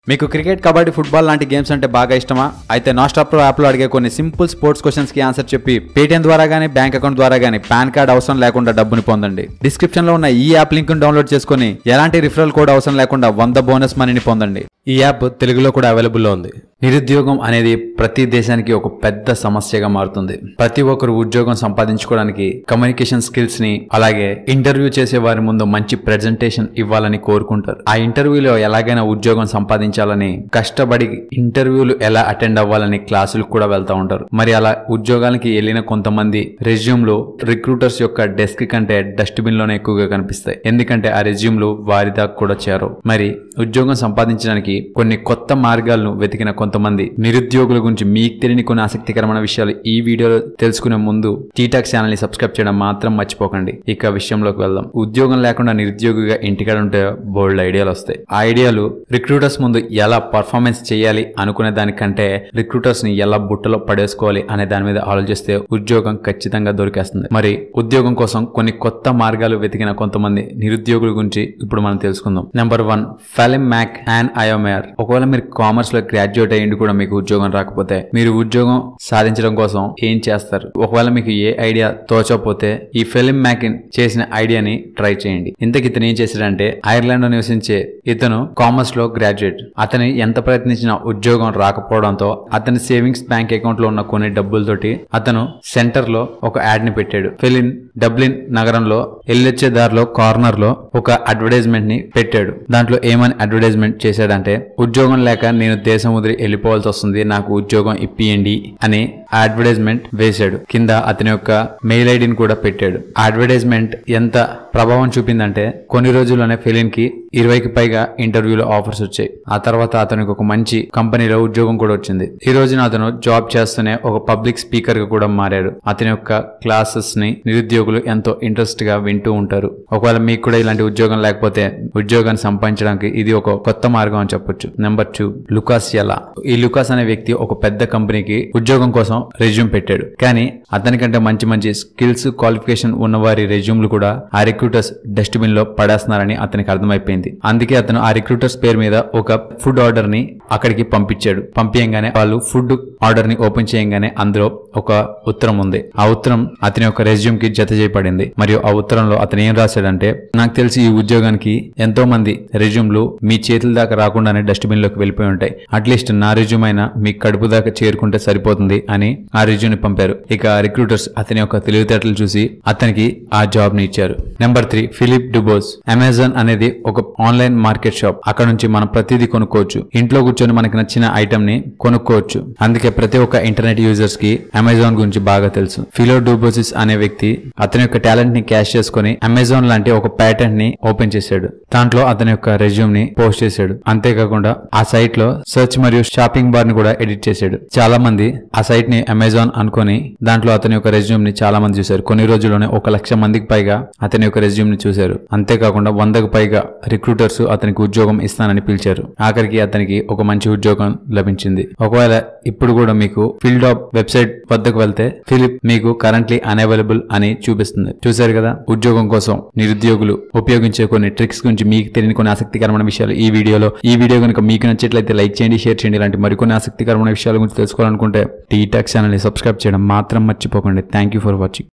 మీకు cricket, kabaddi, football లాంటి games అంటే బాగా ఇష్టమా? అయితే నాస్టాప్ ప్రో యాప్ లో అడిగే కొన్ని సింపుల్ స్పోర్ట్స్ క్వశ్చన్స్ కి ఆన్సర్ చెప్పి పేటిఎం ద్వారా గానీ బ్యాంక్ అకౌంట్ ద్వారా గానీ పాన్ కార్డ్ అవసరం లేకుండా డబ్బుని పొందండి. డిస్క్రిప్షన్ లో ఉన్న ఈ యాప్ లింక్ డౌన్లోడ్ చేసుకుని ఎలాంటి రిఫరల్ కోడ్ అవసరం లేకుండా 100 బోనస్ మనీని పొందండి. ఈ యాప్ తెలుగులో కూడా అవైలబుల్లో ఉంది. నిరుద్యోగం అనేది ప్రతి దేశానికి ఒక పెద్ద సమస్యగా మారుతుంది. ప్రతి ఒక్కరు ఉద్యోగం సంపాదించుకోవడానికి కమ్యూనికేషన్ స్కిల్స్ ని, అలాగే ఇంటర్వ్యూ చేసే వారి ముందు మంచి ప్రెజెంటేషన్ ఇవ్వాలని కోరుకుంటారు. ఆ ఇంటర్వ్యూలో ఎలాగైనా ఉద్యోగం సంపాదించాలని కష్టపడి ఇంటర్వ్యూలు ఎలా అటెండ్ అవ్వాలని క్లాసులకు కూడా వెళ్తా ఉంటారు. మరి అలా ఉద్యోగానికి వెళ్ళిన కొంతమంది రెజ్యూమ్లు రిక్రూటర్స్ యొక్క డెస్క్ కంటే డస్ట్బిన్ లోనే ఎక్కువగా కనిపిస్తాయి. ఎందుకంటే ఆ రెజ్యూమ్లు వారి దాకా కూడా చేరవు. మరి ఉద్యోగం సంపాదించడానికి కొన్ని కొత్త మార్గాలను వెతికిన కొంతమంది నిరుద్యోగుల గురించి మీకు తెలియని కొన్ని ఆసక్తికరమైన విషయాలు ఈ వీడియోలో తెలుసుకునే ముందు టీటాక్ ఛానల్ ని సబ్స్క్రైబ్ చేయడం మాత్రం మర్చిపోకండి. ఇక విషయంలోకి వెళ్దాం. ఉద్యోగం లేకుండా నిరుద్యోగిగా ఇంటికాడ ఉంటే బోల్డ్ ఐడియాలు వస్తాయి. ఆ ఐడియాలు రిక్రూటర్స్ ముందు ఎలా పర్ఫార్మెన్స్ చేయాలి అనుకునే దానికంటే రిక్రూటర్స్ ని ఎలా బుట్టలో పడేసుకోవాలి అనే దాని మీద ఆలోచిస్తే ఉద్యోగం ఖచ్చితంగా దొరికేస్తుంది. మరి ఉద్యోగం కోసం కొన్ని కొత్త మార్గాలు వెతికిన కొంతమంది నిరుద్యోగుల గురించి ఇప్పుడు మనం తెలుసుకుందాం. నెంబర్ 1, ఫెలిమ్ మ్యాక్ అండ్ అయోమేర్. ఒకవేళ మీరు కామర్స్ లో గ్రాడ్యుయేట్ అయ్యిండి కూడా మీకు ఉద్యోగం రాకపోతే మీరు ఉద్యోగం సాధించడం కోసం ఏం చేస్తారు? ఒకవేళ మీకు ఏ ఐడియా తోచకపోతే ఈ ఫిలిం మ్యాక్ చేసిన ఐడియాని ట్రై చేయండి. ఇంతకు ఇతను ఏం చేశాడంటే, ఐర్లాండ్ లో నివసించే ఇతను కామర్స్ లో గ్రాడ్యుయేట్. అతని ఎంత ప్రయత్నించినా ఉద్యోగం రాకపోవడంతో అతని సేవింగ్స్ బ్యాంక్ అకౌంట్ లో ఉన్న కొన్ని డబ్బులతోటి అతను సెంటర్ లో ఒక యాడ్ ని పెట్టాడు. ఫిలిన్ డబ్లిన్ నగరంలో వెళ్ళొచ్చే దారిలో కార్నర్ లో ఒక అడ్వర్టైజ్మెంట్ ని పెట్టాడు. దాంట్లో ఏమని అడ్వర్టైజ్మెంట్ చేశాడంటే, ఉద్యోగం లేక నేను దేశం వదిలి వెళ్ళిపోవాల్సి వస్తుంది, నాకు ఉద్యోగం ఇప్పియండి అని అడ్వర్టైజ్మెంట్ వేశాడు. కింద అతని యొక్క మెయిల్ ఐడిని కూడా పెట్టాడు. అడ్వర్టైజ్మెంట్ ఎంత ప్రభావం చూపిందంటే కొన్ని రోజుల్లోనే ఫెలిన్ కి 20కి పైగా ఇంటర్వ్యూలో ఆఫర్స్ వచ్చాయి. ఆ తర్వాత అతనికి ఒక మంచి కంపెనీలో ఉద్యోగం కూడా వచ్చింది. ఈ రోజున అతను జాబ్ చేస్తూనే ఒక పబ్లిక్ స్పీకర్ గా కూడా మారాడు. అతని యొక్క క్లాసెస్ ని నిరుద్యోగులు ఎంతో ఇంట్రెస్ట్ గా వింటూ ఉంటారు. ఒకవేళ మీకు కూడా ఇలాంటి ఉద్యోగం లేకపోతే ఉద్యోగాన్ని సంపాదించడానికి ఇది ఒక కొత్త మార్గం అని చెప్పొచ్చు. నెంబర్ 2, లుకాస్ ఎలా. ఈ లుకాస్ అనే వ్యక్తి ఒక పెద్ద కంపెనీకి ఉద్యోగం కోసం రెజ్యూమ్ పెట్టాడు. కానీ అతనికంటే మంచి మంచి స్కిల్స్, క్వాలిఫికేషన్ ఉన్న వారి రెజ్యూమ్లు కూడా ఆ రిక్రూటర్స్ డస్ట్బిన్ లో పడేస్తున్నారని అతనికి అర్థమైపోయింది. అందుకే అతను ఆ రిక్రూటర్స్ పేరు మీద ఒక ఫుడ్ ఆర్డర్ ని అక్కడికి పంపించాడు. పంపించగానే వాళ్ళు ఫుడ్ ఆర్డర్ ని ఓపెన్ చేయగానే అందులో ఒక ఉత్తరం ఉంది. ఆ ఉత్తరం అతని యొక్క రెజ్యూమ్ కి జత చేయబడింది. మరియు ఆ ఉత్తరంలో అతను ఏం రాశాడంటే, నాకు తెలిసి ఈ ఉద్యోగానికి ఎంతో మంది రెజ్యూమ్లు మీ చేతుల దాకా రాకుండానే డస్ట్బిన్ లోకి వెళ్ళిపోయి ఉంటాయి. అట్లీస్ట్ నా రెజ్యూమ్ అయినా మీ కడుపు దాకా చేరుకుంటే సరిపోతుంది అని ఆ రెజ్యూమ్ ని పంపారు. ఇక రిక్రూటర్స్ అతని యొక్క తెలివితేటలు చూసి అతనికి ఆ జాబ్ ని ఇచ్చారు. Number 3, Philip డుబోస్. అమెజాన్ అనేది ఒక ఆన్లైన్ మార్కెట్ షాప్. అక్కడ నుంచి మనం ప్రతిదీ కొనుక్కోవచ్చు. ఇంట్లో కూర్చొని మనకి నచ్చిన ఐటమ్ ని కొనుక్కోవచ్చు. అందుకే ప్రతి ఒక్క ఇంటర్నెట్ యూజర్స్ కి అమెజాన్ గురించి బాగా తెలుసు. ఫిలో డుబోసిస్ అనే వ్యక్తి అతని యొక్క టాలెంట్ ని క్యాష్ చేసుకుని అమెజాన్ లాంటి ఒక ప్యాటర్న్ ని ఓపెన్ చేశాడు. దాంట్లో అతని యొక్క రెజ్యూమ్ ని పోస్ట్ చేశాడు. అంతేకాకుండా ఆ సైట్ లో సెర్చ్ మరియు షాపింగ్ బార్ ని కూడా ఎడిట్ చేశాడు. చాలా మంది ఆ సైట్ ని అమెజాన్ అనుకుని దాంట్లో అతని యొక్క రెజ్యూమ్ ని చాలా మంది చూశారు. కొన్ని రోజుల్లోనే 1,00,000 మందికి పైగా అతని యొక్క రెజ్యూమ్ ని చూశారు. అంతేకాకుండా 100కు పైగా రిక్రూటర్స్ అతనికి ఉద్యోగం ఇస్తానని పిలిచారు. ఆఖరికి అతనికి ఒక మంచి ఉద్యోగం లభించింది. ఒకవేళ ఇప్పుడు కూడా మీకు ఫీల్డ్ ఆఫ్ వెబ్సైట్ వద్దకు వెళ్తే ఫిలిప్ మీకు కరెంట్లీ అన్అవైలబుల్ అని చూపిస్తుంది. చూశారు కదా, ఉద్యోగం కోసం నిరుద్యోగులు ఉపయోగించే కొన్ని ట్రిక్స్ గురించి మీకు తెలియని కొన్ని ఆసక్తికరమైన విషయాలు ఈ వీడియోలో. ఈ వీడియో కనుక మీకు నచ్చినట్లయితే లైక్ చేయండి, షేర్ చేయండి. ఇలాంటి మరికొన్ని ఆసక్తికరమైన విషయాల గురించి తెలుసుకోవాలనుకుంటే టీటాక్ ఛానల్ ని సబ్స్క్రైబ్ చేయడం మాత్రం మర్చిపోకండి. Thank you for watching.